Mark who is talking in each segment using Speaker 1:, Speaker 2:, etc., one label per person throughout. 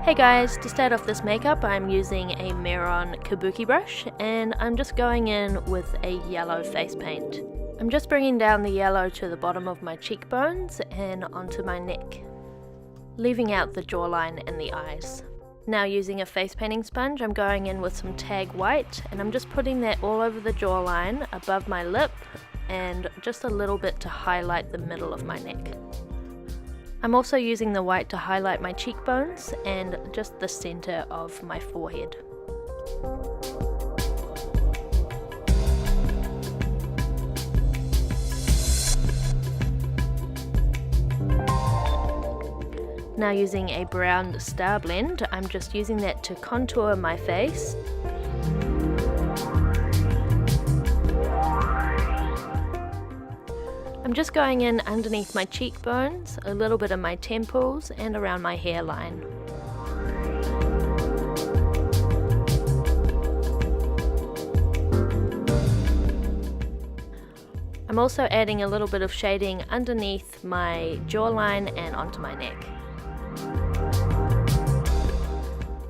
Speaker 1: Hey guys, to start off this makeup I'm using a Myrtha kabuki brush and I'm just going in with a yellow face paint. I'm just bringing down the yellow to the bottom of my cheekbones and onto my neck, leaving out the jawline and the eyes. Now using a face painting sponge I'm going in with some tag white and I'm just putting that all over the jawline, above my lip, and just a little bit to highlight the middle of my neck. I'm also using the white to highlight my cheekbones and just the center of my forehead. Now using a brown star blend, I'm just using that to contour my face. I'm just going in underneath my cheekbones, a little bit of my temples, and around my hairline. I'm also adding a little bit of shading underneath my jawline and onto my neck.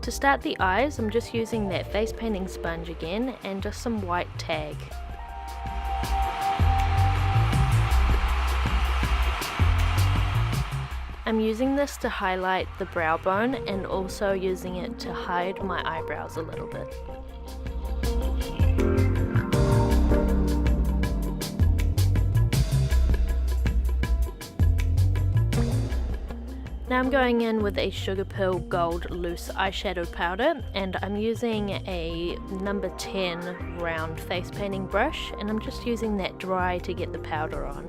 Speaker 1: To start the eyes, I'm just using that face painting sponge again and just some white tag. I'm using this to highlight the brow bone and also using it to hide my eyebrows a little bit. Now I'm going in with a Sugar Pill Gold Loose Eyeshadow Powder and I'm using a number 10 round face painting brush and I'm just using that dry to get the powder on.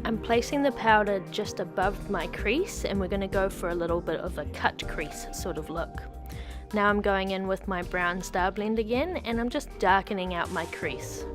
Speaker 1: I'm placing the powder just above my crease and we're going to go for a little bit of a cut crease sort of look. Now I'm going in with my brown star blend again and I'm just darkening out my crease.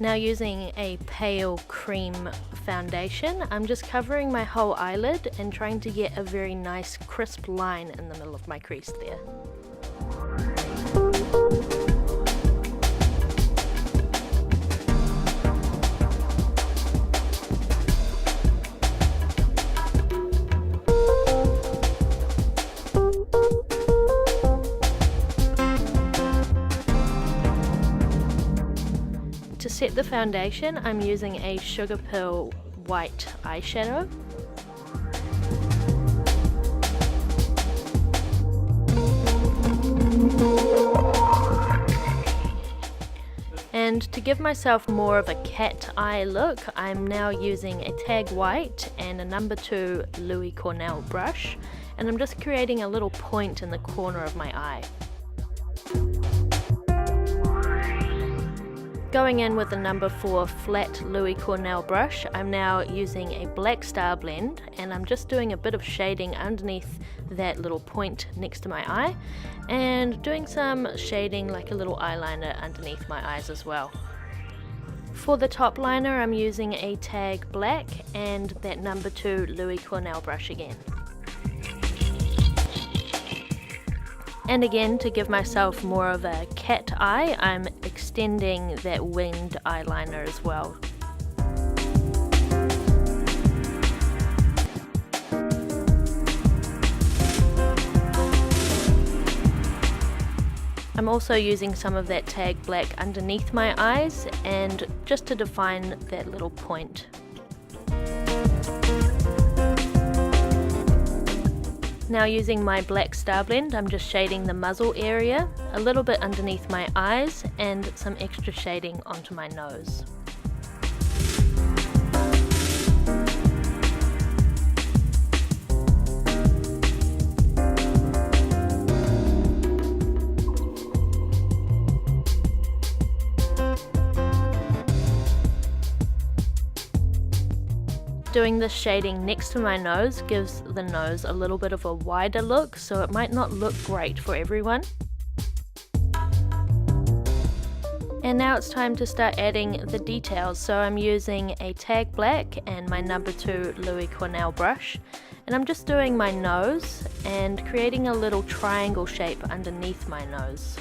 Speaker 1: Now using a pale cream foundation, I'm just covering my whole eyelid and trying to get a very nice crisp line in the middle of my crease there. To set the foundation, I'm using a Sugar Pill white eyeshadow. And to give myself more of a cat eye look, I'm now using a tag white and a number 2 Louis Cornell brush, and I'm just creating a little point in the corner of my eye. Going in with the number 4 flat Louis Cornell brush, I'm now using a black star blend and I'm just doing a bit of shading underneath that little point next to my eye and doing some shading like a little eyeliner underneath my eyes as well. For the top liner I'm using a tag black and that number 2 Louis Cornell brush again. And again, to give myself more of a cat eye, I'm extending that winged eyeliner as well. I'm also using some of that tag black underneath my eyes and just to define that little point. Now using my black star blend, I'm just shading the muzzle area, a little bit underneath my eyes, and some extra shading onto my nose. doing this shading next to my nose gives the nose a little bit of a wider look, so it might not look great for everyone. And now it's time to start adding the details. So I'm using a tag black and my number 2 Louis Cornell brush, and I'm just doing my nose and creating a little triangle shape underneath my nose.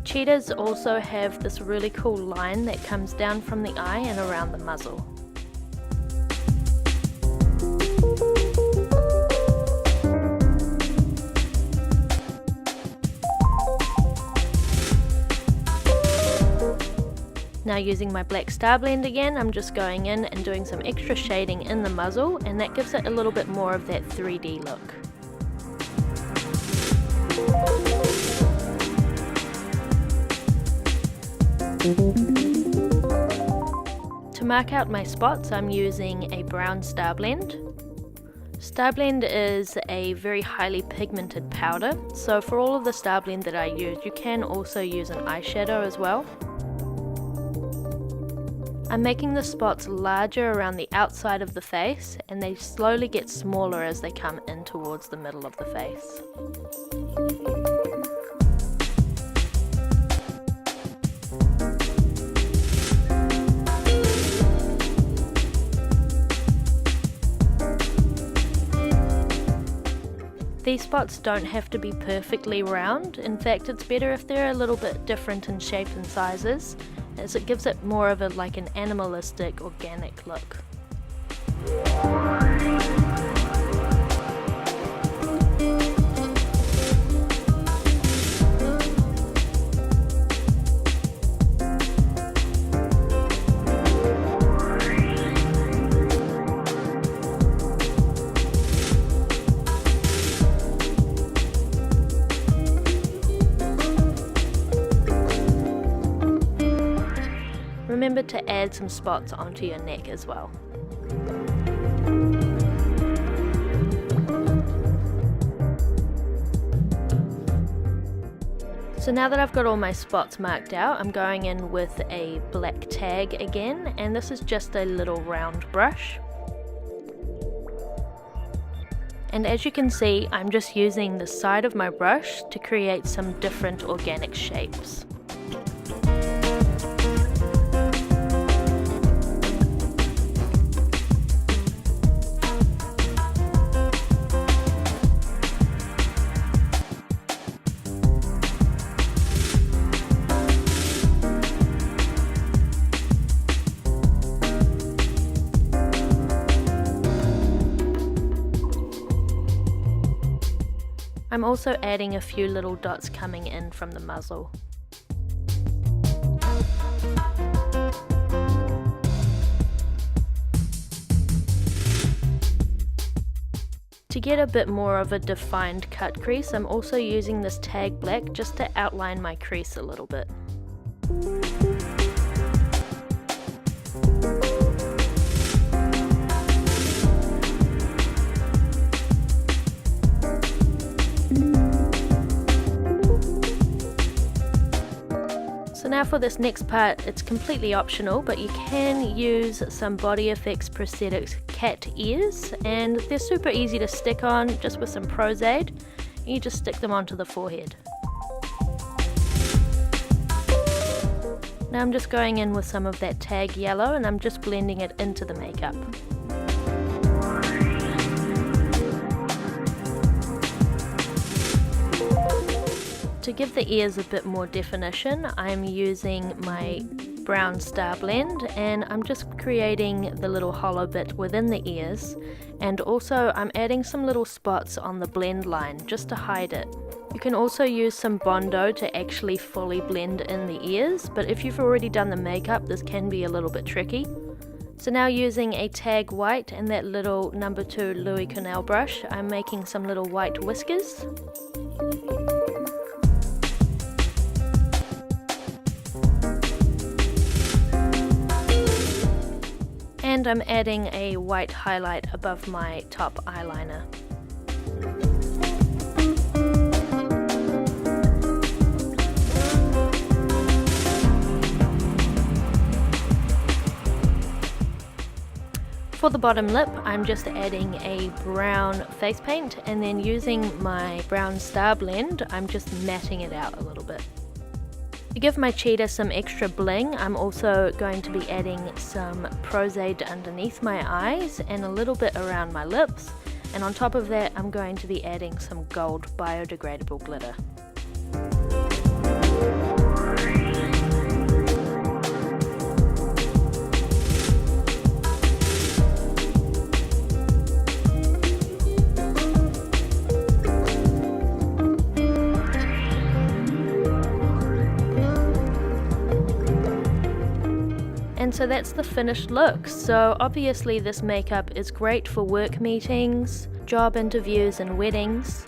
Speaker 1: Cheetahs also have this really cool line that comes down from the eye and around the muzzle. Now using my black star blend again, I'm just going in and doing some extra shading in the muzzle, and that gives it a little bit more of that 3D look. To mark out my spots, I'm using a brown star blend. Star blend is a very highly pigmented powder, so for all of the star blend that I use, you can also use an eyeshadow as well. I'm making the spots larger around the outside of the face, and they slowly get smaller as they come in towards the middle of the face. These spots don't have to be perfectly round. In fact, it's better if they're a little bit different in shape and sizes, as it gives it more of like an animalistic, organic look. Remember to add some spots onto your neck as well. So now that I've got all my spots marked out, I'm going in with a black tag again, and this is just a little round brush. And as you can see, I'm just using the side of my brush to create some different organic shapes. I'm also adding a few little dots coming in from the muzzle. To get a bit more of a defined cut crease, I'm also using this tag black just to outline my crease a little bit. So now for this next part, it's completely optional, but you can use some BODYFX prosthetics cat ears, and they're super easy to stick on just with some Prozaid. You just stick them onto the forehead. Now I'm just going in with some of that tag yellow, and I'm just blending it into the makeup. To give the ears a bit more definition, I'm using my brown star blend, and I'm just creating the little hollow bit within the ears, and also I'm adding some little spots on the blend line just to hide it. You can also use some Bondo to actually fully blend in the ears, but if you've already done the makeup, this can be a little bit tricky. So now using a tag white and that little number 2 Louis Cornell brush, I'm making some little white whiskers. And I'm adding a white highlight above my top eyeliner. For the bottom lip, I'm just adding a brown face paint, and then using my brown star blend, I'm just matting it out a little bit. To give my cheetah some extra bling, I'm also going to be adding some Prosade underneath my eyes and a little bit around my lips, and on top of that I'm going to be adding some gold biodegradable glitter. And so that's the finished look. So obviously this makeup is great for work meetings, job interviews and weddings.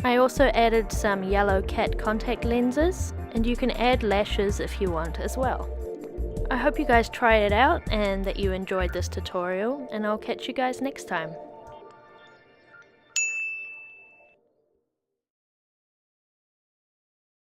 Speaker 1: I also added some yellow cat contact lenses, and you can add lashes if you want as well. I hope you guys tried it out and that you enjoyed this tutorial, and I'll catch you guys next time.